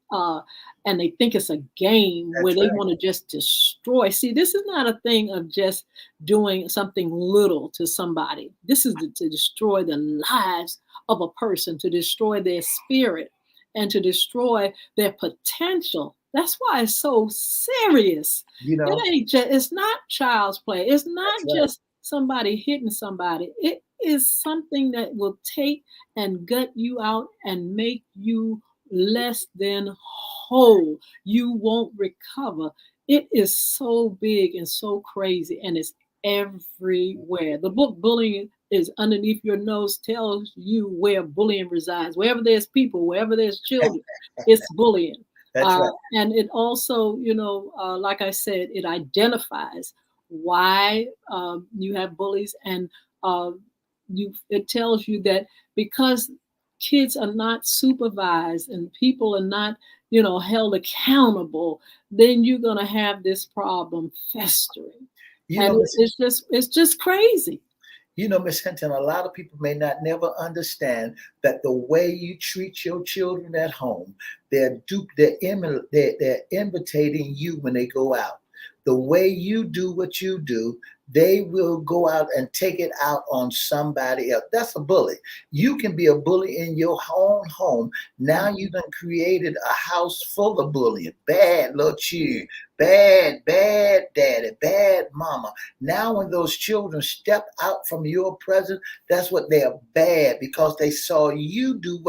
and they think it's a game. That's where they want to just destroy. See, this is not a thing of just doing something little to somebody. This is to destroy the lives of a person, to destroy their spirit, and to destroy their potential. That's why it's so serious. It's not child's play. It's not just somebody hitting somebody. It is something that will take and gut you out and make you less than whole. You won't recover. It is so big and so crazy, and it's everywhere. The book Bullying is Underneath Your Nose tells you where bullying resides. Wherever there's people, wherever there's children, it's bullying. That's right. And it also, like I said, it identifies why you have bullies, and it tells you that because kids are not supervised and people are not, held accountable, then you're going to have this problem festering. It's just crazy. Miss Hinton, a lot of people may not never understand that the way you treat your children at home, they're imitating you when they go out. The way you do what you do, they will go out and take it out on somebody else. That's a bully. You can be a bully in your own home. Now you've done created a house full of bullying. Bad little cheer, bad daddy, bad mama. Now when those children step out from your presence, that's what they're bad, because they saw you do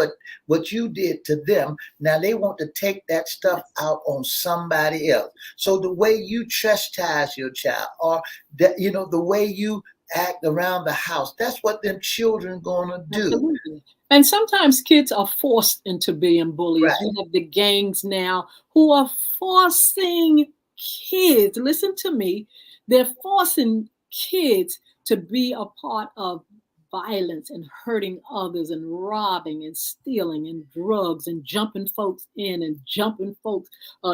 what you did to them. Now they want to take that stuff out on somebody else. So the way you chastise your child, or that, the way you act around the house, that's what them children gonna do. Absolutely. And sometimes kids are forced into being bullies. Right. You have the gangs now who are forcing kids, listen to me, they're forcing kids to be a part of violence and hurting others and robbing and stealing and drugs and jumping folks in and jumping folks.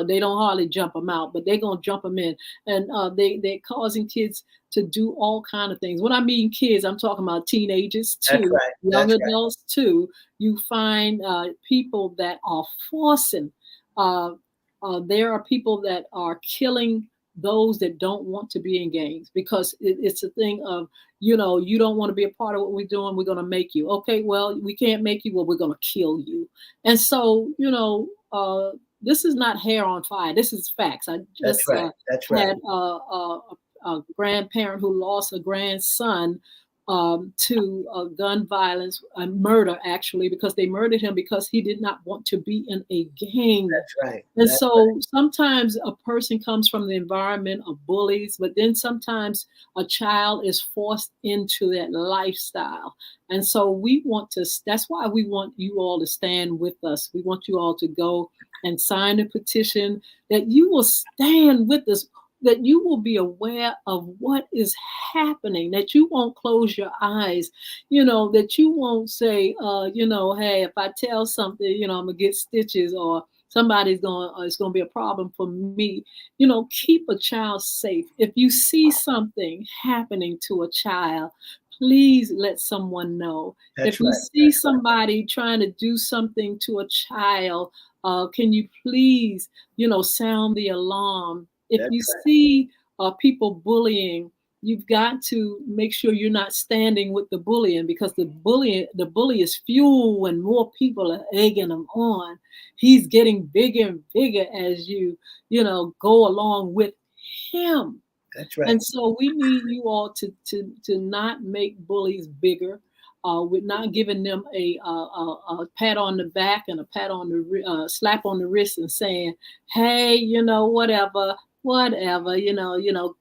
They don't hardly jump them out, but they're going to jump them in. And they're causing kids to do all kind of things. When I mean kids, I'm talking about teenagers too, young adults too. You find people that are forcing. There are people that are killing those that don't want to be in gangs, because it's a thing of, you don't want to be a part of what we're doing, we're going to make you. Okay, well, we can't make you, well, we're going to kill you. And so, this is not hair on fire. This is facts. I just had a grandparent who lost a grandson to gun violence and murder, actually, because they murdered him because he did not want to be in a gang. That's right. And That's so sometimes a person comes from the environment of bullies, but then sometimes a child is forced into that lifestyle. And so that's why we want you all to stand with us. We want you all to go and sign a petition, that you will stand with us, that you will be aware of what is happening, that you won't close your eyes, that you won't say, hey, if I tell something, I'm gonna get stitches, or it's going to be a problem for me. Keep a child safe. If you see something happening to a child, please let someone know. If you right. see somebody trying to do something to a child, can you please, sound the alarm? If That's you right. see people bullying, you've got to make sure you're not standing with the bullying, because the bully is fuel when more people are egging them on. He's getting bigger and bigger as you go along with him. That's right. And so we need you all to not make bullies bigger. We're not giving them a pat on the back and a pat on the slap on the wrist and saying, hey, whatever,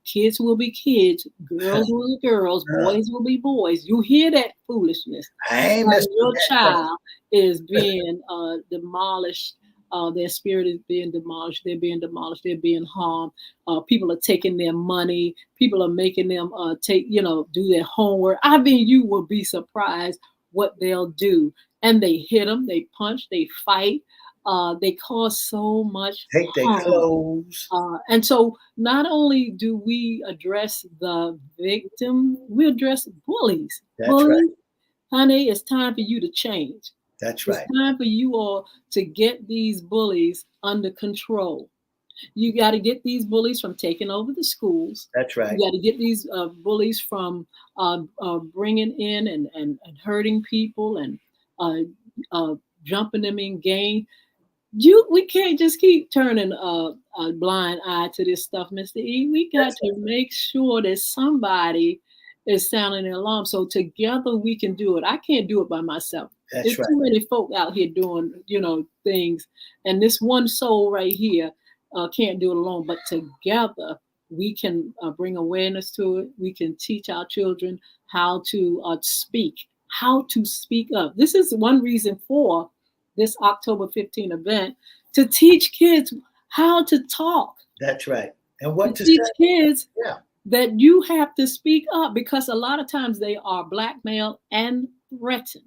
kids will be kids, girls will be girls, boys will be boys. You hear that foolishness. I ain't messing Your with that. child is being demolished. Their spirit is being demolished. They're being demolished. They're being harmed. People are taking their money. People are making them do their homework. I mean, you will be surprised what they'll do. And they hit them. They punch. They fight. They cause so much Take their harm. clothes. And so not only do we address the victim, we address bullies. That's bullies, right. Honey, it's time for you to change. That's right. It's time for you all to get these bullies under control. You got to get these bullies from taking over the schools. That's right. You got to get these bullies from bringing in and hurting people and jumping them in game. We can't just keep turning a blind eye to this stuff, Mr. E. We got to make sure that somebody is sounding the alarm. So together we can do it. I can't do it by myself. There's too many folk out here doing, things. And this one soul right here can't do it alone. But together we can bring awareness to it. We can teach our children how to speak up. This is one reason for this October 15 event, to teach kids how to talk. That's right. And what to teach say. Kids that you have to speak up, because a lot of times they are blackmailed and threatened.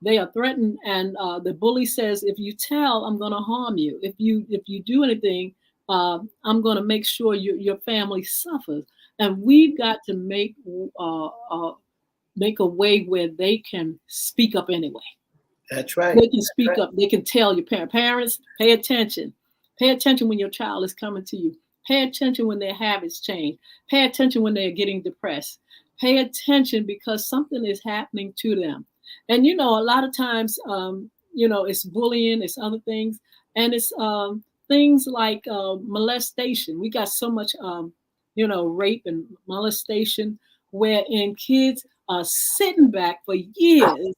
They are threatened, and the bully says, if you tell, I'm going to harm you. If you do anything, I'm going to make sure your family suffers. And we've got to make a way where they can speak up anyway. That's right. They can speak up. They can tell your parents, pay attention. Pay attention when your child is coming to you. Pay attention when their habits change. Pay attention when they're getting depressed. Pay attention, because something is happening to them. And, a lot of times, it's bullying, it's other things. And it's things like molestation. We got so much, rape and molestation, wherein kids are sitting back for years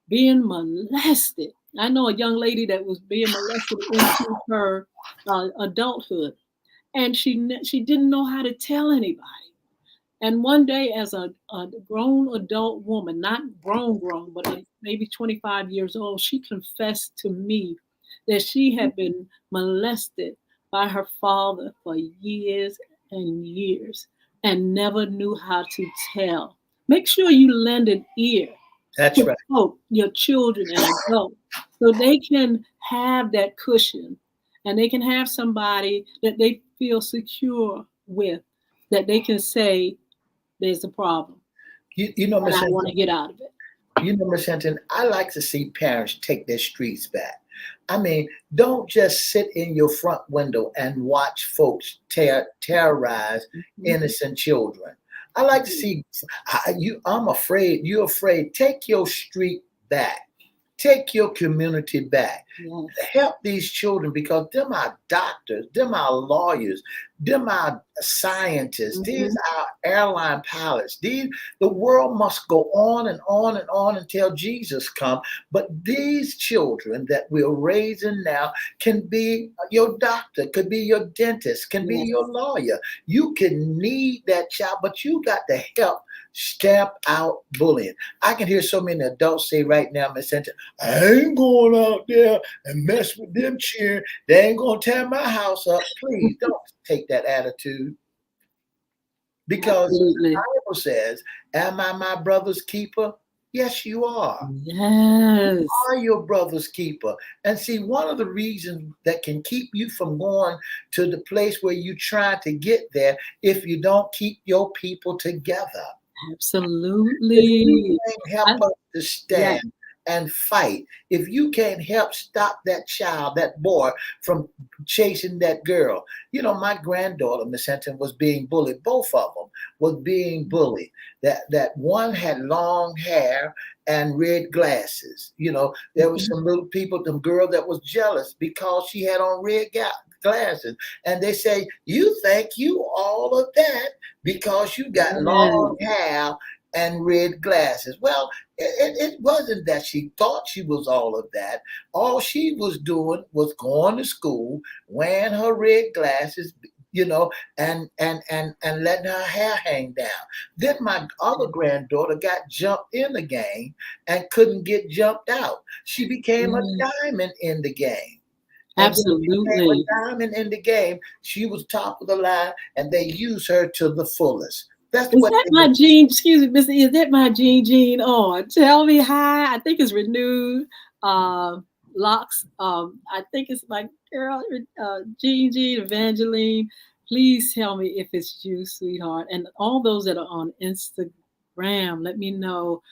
being molested. I know a young lady that was being molested into her adulthood, and she didn't know how to tell anybody. And one day, as a grown adult woman, not grown, but like maybe 25 years old, she confessed to me that she had been molested by her father for years and years and never knew how to tell. Make sure you lend an ear. That's right. Your children and adults, so they can have that cushion, and they can have somebody that they feel secure with, that they can say, there's a problem. And I want to get out of it. Ms. Hinton, I like to see parents take their streets back. I mean, don't just sit in your front window and watch folks terrorize innocent children. I like to see I'm afraid. You're afraid. Take your street back. Take your community back. Yes. Help these children, because them are doctors, them are lawyers, them are scientists, these Mhm. are airline pilots. The world must go on and on and on until Jesus comes. But these children that we're raising now can be your doctor, could be your dentist, can be Yes. your lawyer. You can need that child, but you got to help stamp out bullying. I can hear so many adults say right now, Miss Center, I ain't going out there and mess with them cheering. They ain't gonna tear my house up. Please don't take that attitude, because the Absolutely. Bible says, am I my brother's keeper? Yes, you are. Yes. Are your brother's keeper. And see, one of the reasons that can keep you from going to the place where you try to get there, if you don't keep your people together. If you Absolutely. can't help I, us to yeah. stand and fight, if you can't help stop that child, that boy, from chasing that girl. You know, my granddaughter, Miss Hinton, was being bullied. Both of them was being bullied. That one had long hair and red glasses. You know, there was Mhm. some little people, some girl that was jealous because she had on red glasses. And they say, you think you all of that because you got long Yes. hair and red glasses. Well, it wasn't that she thought she was all of that. All she was doing was going to school, wearing her red glasses, you know, and letting her hair hang down. Then my other granddaughter got jumped in the game and couldn't get jumped out. She became a Yes. diamond in the game. And when she became Absolutely. a diamond in the game, she was top of the line, and they used her to the fullest. That's Is what that they my were. Jean? Excuse me, Mr. E, is that my Jean on? Tell me hi. I think it's renewed. Locks. I think it's my girl, Jean Evangeline. Please tell me if it's you, sweetheart. And all those that are on Instagram, let me know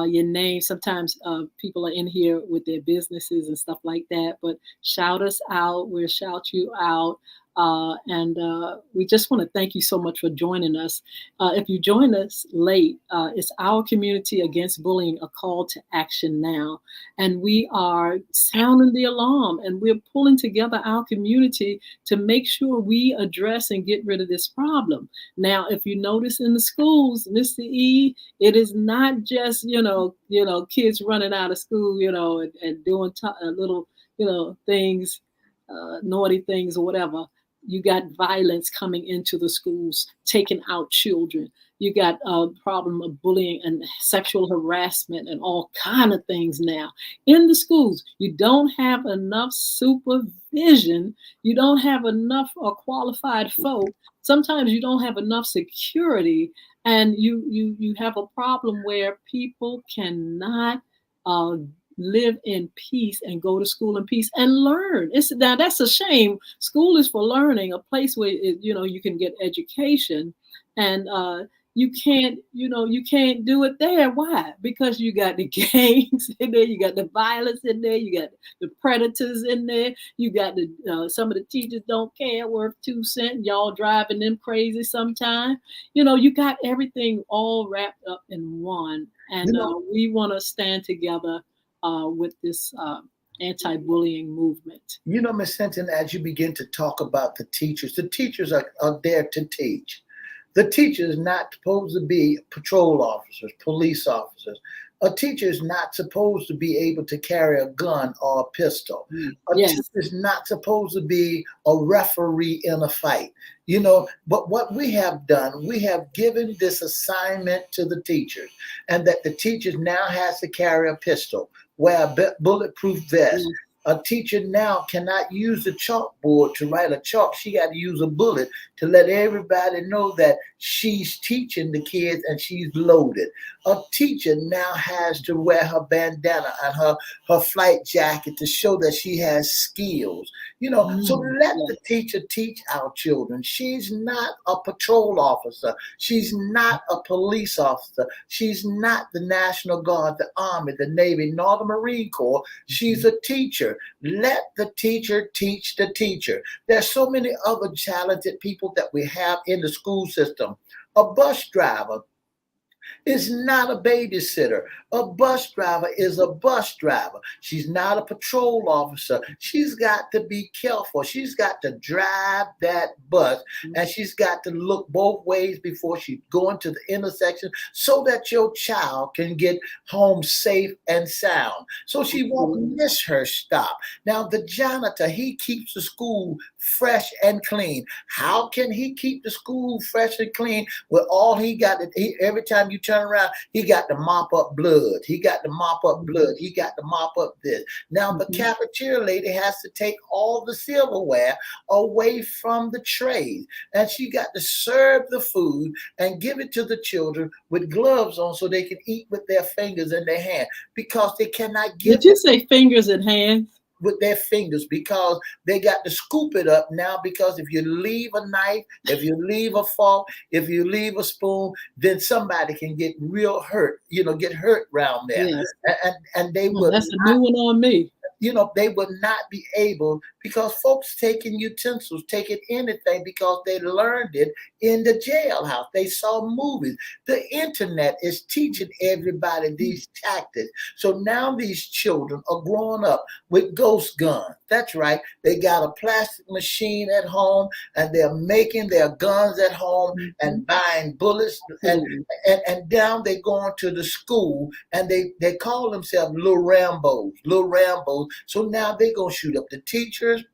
your name. Sometimes people are in here with their businesses and stuff like that, but shout us out. We'll shout you out. And we just want to thank you so much for joining us. If you join us late, it's Our Community Against Bullying, a call to action now. And we are sounding the alarm, and we're pulling together our community to make sure we address and get rid of this problem. Now, if you notice in the schools, Mr. E, it is not just, kids running out of school, and doing little, things, naughty things or whatever. You got violence coming into the schools, taking out children. You got a problem of bullying and sexual harassment and all kind of things now in the schools. You don't have enough supervision. You don't have enough qualified folk. Sometimes you don't have enough security, and you have a problem where people cannot uh, live in peace and go to school in peace and learn. It's now that's a shame. School is for learning, a place where you can get education, and you can't do it there. Why? Because you got the gangs in there, you got the violence in there, you got the predators in there, you got the some of the teachers don't care, worth 2 cents. Y'all driving them crazy sometimes. You got everything all wrapped up in one, You and know, we want to stand together with this anti-bullying movement. Miss Hinton, as you begin to talk about the teachers are there to teach. The teacher is not supposed to be patrol officers, police officers. A teacher is not supposed to be able to carry a gun or a pistol. A teacher Yes. is not supposed to be a referee in a fight. But what we have done, we have given this assignment to the teachers, and that the teachers now has to carry a pistol, wear a bulletproof vest. Yes. A teacher now cannot use the chalkboard to write a chalk. She got to use a bullet to let everybody know that she's teaching the kids and she's loaded. A teacher now has to wear her bandana and her flight jacket to show that she has skills. So let Yes. the teacher teach our children. She's not a patrol officer. She's not a police officer. She's not the National Guard, the Army, the Navy, nor the Marine Corps. She's a teacher. Let the teacher teach the teacher. There's so many other talented people that we have in the school system. A bus driver is not a babysitter. A bus driver is a bus driver. She's not a patrol officer. She's got to be careful. She's got to drive that bus, and she's got to look both ways before she go into the intersection so that your child can get home safe and sound. So she won't miss her stop. Now, the janitor, he keeps the school fresh and clean. How can he keep the school fresh and clean with all he got? Every time you turn around, he got to mop up blood. He got to mop up blood. He got to mop up this. Now, the cafeteria lady has to take all the silverware away from the trays, and she got to serve the food and give it to the children with gloves on so they can eat with their fingers and their hands, because they cannot give. Did you say fingers and hands? With their fingers, because they got to scoop it up now, because if you leave a knife, if you leave a fork, if you leave a spoon, then somebody can get real hurt, get hurt around there. Yes. And they will. That's a new one on me. They would not be able, because folks taking utensils, taking anything, because they learned it in the jailhouse. They saw movies. The internet is teaching everybody these tactics. So now these children are growing up with ghost guns. That's right. They got a plastic machine at home, and they're making their guns at home and buying bullets. And down they going to the school, and they call themselves little Rambos. So now they're going to shoot up the teachers,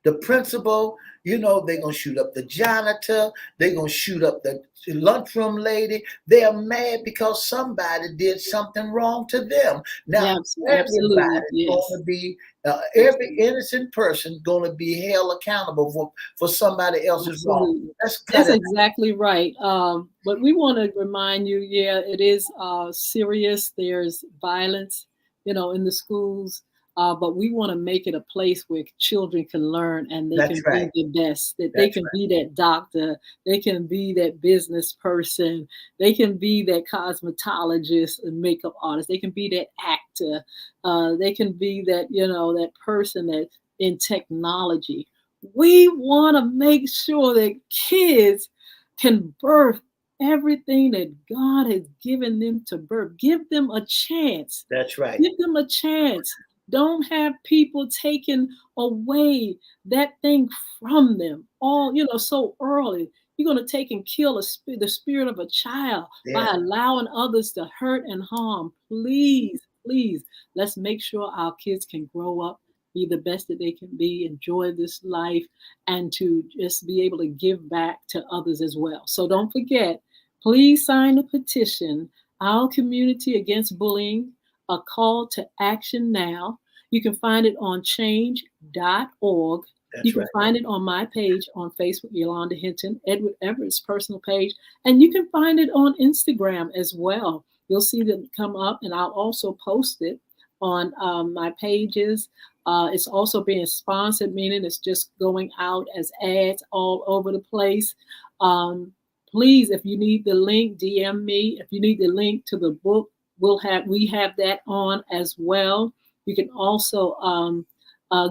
the principal, they're going to shoot up the janitor. They're going to shoot up the lunchroom lady. They are mad because somebody did something wrong to them. Now, everybody's going to be, every innocent person going to be held accountable for somebody else's wrong. That's exactly right. But we want to remind you, it is serious. There's violence, in the schools. But we want to make it a place where children can learn, and they can be the best, that they can be that doctor, they can be that business person, they can be that cosmetologist and makeup artist, they can be that actor, they can be that, that person that in technology. We want to make sure that kids can birth everything that God has given them to birth. Give them a chance. That's right. Give them a chance. Don't have people taking away that thing from them all, so early. You're going to take and kill the spirit of a child by allowing others to hurt and harm. Please, let's make sure our kids can grow up, be the best that they can be, enjoy this life, and to just be able to give back to others as well. So don't forget, please sign the petition, Our Community Against Bullying, a call to action now. You can find it on change.org. You can find it on my page on Facebook, Yolanda Hinton, Edward Everett's personal page. And you can find it on Instagram as well. You'll see them come up, and I'll also post it on my pages. It's also being sponsored, meaning it's just going out as ads all over the place. Please, if you need the link, DM me. If you need the link to the book, we have that on as well. You can also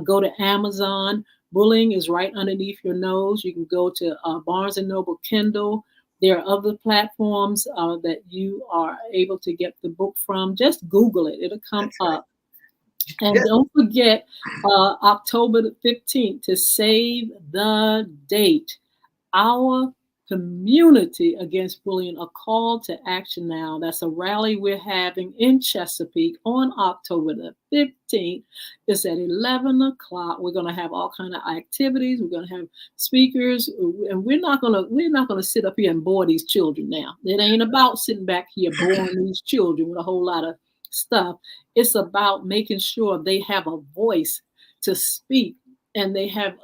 go to Amazon. Bullying is right underneath your nose. You can go to Barnes & Noble Kindle. There are other platforms that you are able to get the book from. Just Google it. It'll come up. And don't forget October the 15th to save the date. Our Community Against Bullying, a call to action now. That's a rally we're having in Chesapeake on October the 15th. It's at 11 o'clock. We're going to have all kinds of activities. We're going to have speakers, and we're not going to sit up here and bore these children now. It ain't about sitting back here boring these children with a whole lot of stuff. It's about making sure they have a voice to speak, and they have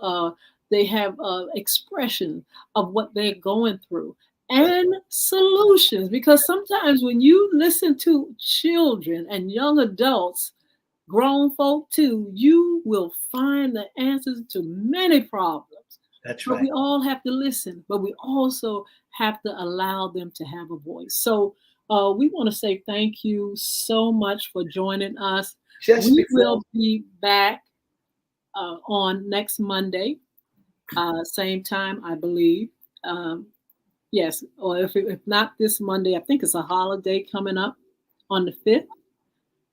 expression of what they're going through and solutions. Because sometimes when you listen to children and young adults, grown folk too, you will find the answers to many problems. That's right. But we all have to listen, but we also have to allow them to have a voice. So we want to say thank you so much for joining us. We will be back on next Monday. Same time, I believe. Yes, or if not this Monday, I think it's a holiday coming up on the 5th.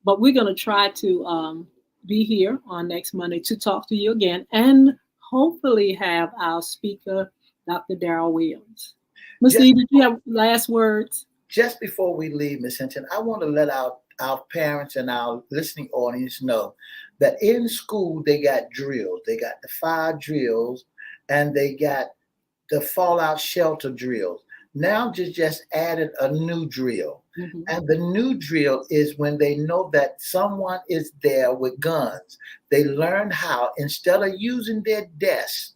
But we're going to try to be here on next Monday to talk to you again and hopefully have our speaker, Dr. Darrell Williams. Ms. Just E, did you have last words? just before we leave, Miss Hinton, I want to let our parents and our listening audience know that in school they got drills. They got the fire drills and they got the fallout shelter drills. Now just added a new drill. Mm-hmm. And the new drill is when they know that someone is there with guns. They learn how, instead of using their desks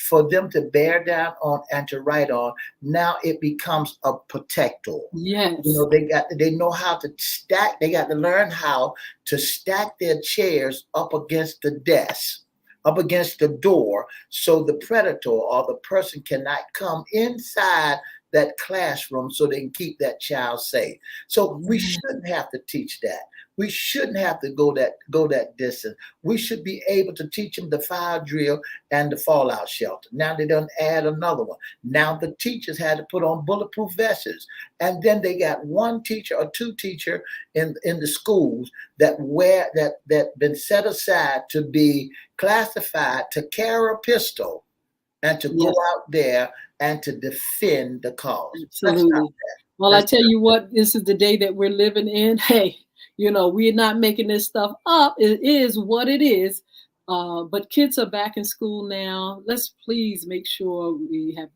for them to bear down on and to write on, now it becomes a protector. Yes. They know how to stack. They got to learn how to stack their chairs up against the desk, up against the door, so the predator or the person cannot come inside that classroom so they can keep that child safe. So we shouldn't have to teach that. We shouldn't have to go that distance. We should be able to teach them the fire drill and the fallout shelter. Now they done add another one. Now the teachers had to put on bulletproof vests. And then they got one teacher or two teacher in the schools that been set aside to be classified to carry a pistol and to go out there and to defend the cause. Absolutely. Well, I tell you what, this is the day that we're living in. Hey, we're not making this stuff up. It is what it is. But kids are back in school now. Let's please make sure we have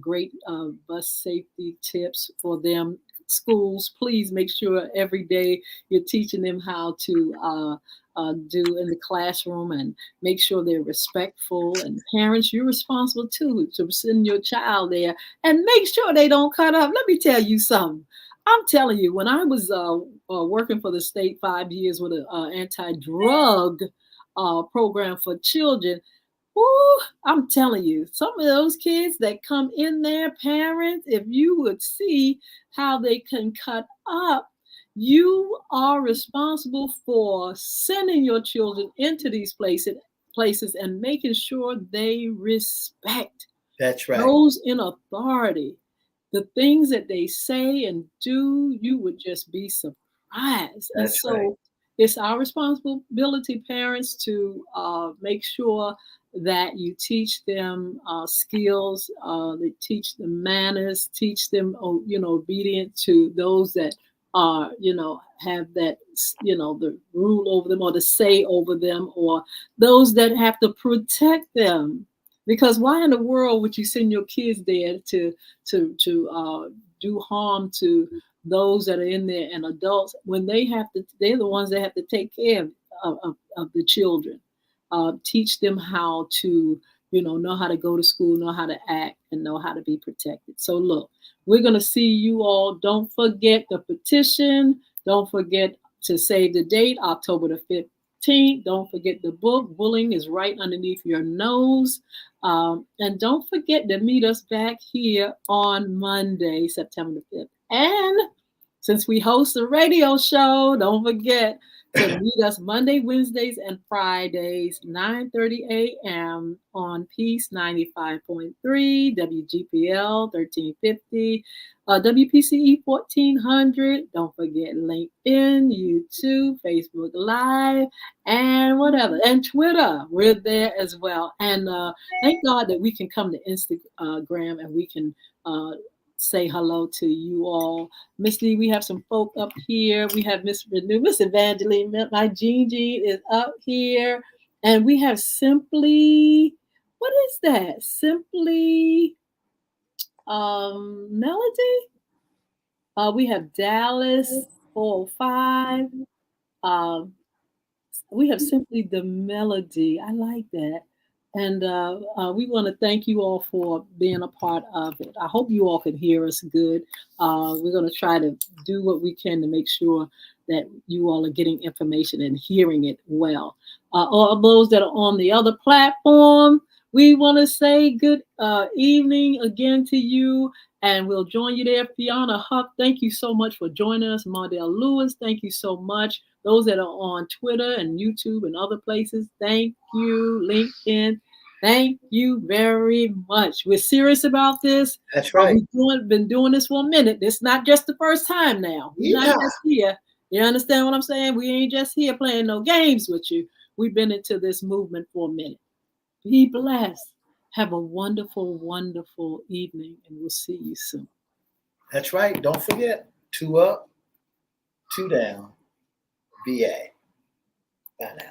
great bus safety tips for them. Schools, please make sure every day you're teaching them how to do in the classroom, and make sure they're respectful. And parents, you're responsible too to send your child there and make sure they don't cut up. Let me tell you something. I'm telling you, when I was working for the state 5 years with an anti-drug program for children, I'm telling you, some of those kids that come in there, parents, if you would see how they can cut up, you are responsible for sending your children into these places and making sure they respect. That's right. Those in authority. The things that they say and do, you would just be surprised. And so it's our responsibility, parents, to make sure that you teach them skills, that teach them manners, teach them, obedience to those that are, have that, the rule over them or the say over them, or those that have to protect them. Because why in the world would you send your kids there to do harm to those that are in there and adults when they're the ones that have to take care of the children, teach them how to, know how to go to school, know how to act, and know how to be protected. So look, we're going to see you all. Don't forget the petition. Don't forget to save the date, October the 15th. Don't forget the book. Bullying is right underneath your nose. And don't forget to meet us back here on Monday, September the 5th. And since we host a radio show, don't forget to meet us Monday, Wednesdays, and Fridays, 9:30 a.m. on Peace 95.3, WGPL 1350, WPCE 1400. Don't forget LinkedIn, YouTube, Facebook Live, and whatever. And Twitter, we're there as well. And thank God that we can come to Instagram and we can say hello to you all. Miss Lee, we have some folk up here. We have Miss Renew, Miss Evangeline, my Gigi is up here. And we have Simply, what is that? Simply Melody. We have Dallas 405. We have Simply the Melody. I like that. And we want to thank you all for being a part of it. I hope you all can hear us good. We're going to try to do what we can to make sure that you all are getting information and hearing it well. All those that are on the other platform, we want to say good evening again to you. And we'll join you there. Fiona Huck, thank you so much for joining us. Mardell Lewis, thank you so much. Those that are on Twitter and YouTube and other places, thank you. LinkedIn, Thank you very much. We're serious about this. That's right. We've been doing this for a minute. It's not just the first time now. We're not just here. You understand what I'm saying? We ain't just here playing no games with you. We've been into this movement for a minute. Be blessed. Have a wonderful, wonderful evening, and we'll see you soon. That's right. Don't forget, 2 up, 2 down, BA. Bye now.